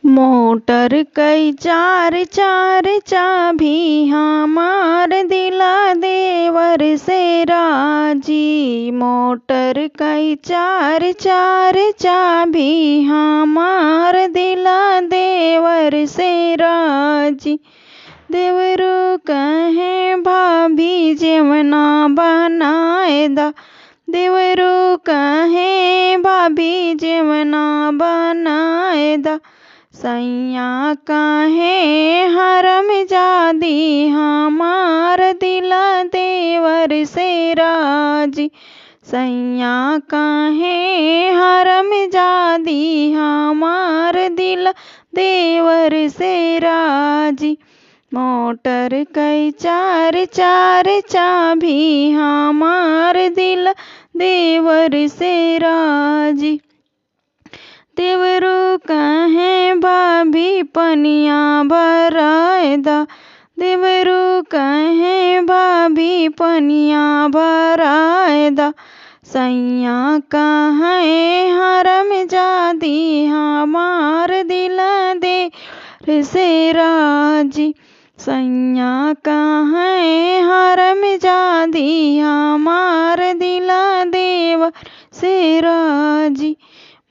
Motor कई चार चार चाबी हमार दिला देवर से राजी। मोटर कई चार चार चाबी हमार दिला देवर से राजी। देवरू कहे भाभी जेवना बनाए दा। देवरू कहे भाभी जेवना बनाए दा। सैया काहे हरम जादी हमार दिला देवर से राजी। सैया काहे हरम जादी हमार दिला देवर से राजी। मोटर कई चार चार चाबी हमार दिला देवर से राजी। देवरू कहे भाभी पनिया भराए दा। देवरू कहे भाभी पनिया भराए दा। सैया कहे हरम जादी हमार दिला देवर से राजी। सैया कहे हरम जादी हमार दिला देवर से राजी।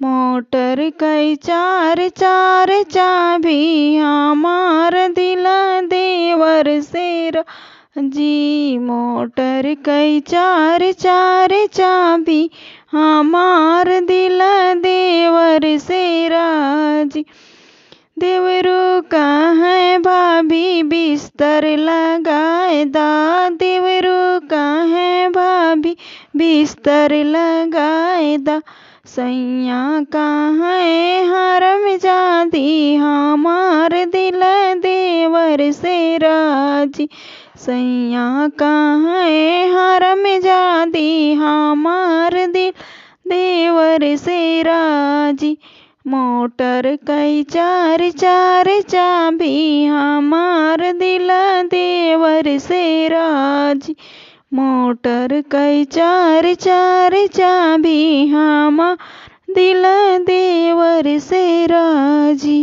मोटर कई चार चार चाबी हमार दिला देवर से राजी। मोटर कई चार चार चाबी हमार दिला देवर से राजी। देवरू कहे भाभी बिस्तर लगाए दा। देवरू कहे भाभी बिस्तर लगाए दा। सैया कहे हरम जादी हमार दिला देवर से राजी। सैया कहे हरम जादी हमार दिल देवर से राजी। मोटर कई चार चार चाबी हमार दिला देवर से राजी। मोटर कई चार चार चाबी हमार दिला देवर से राजी।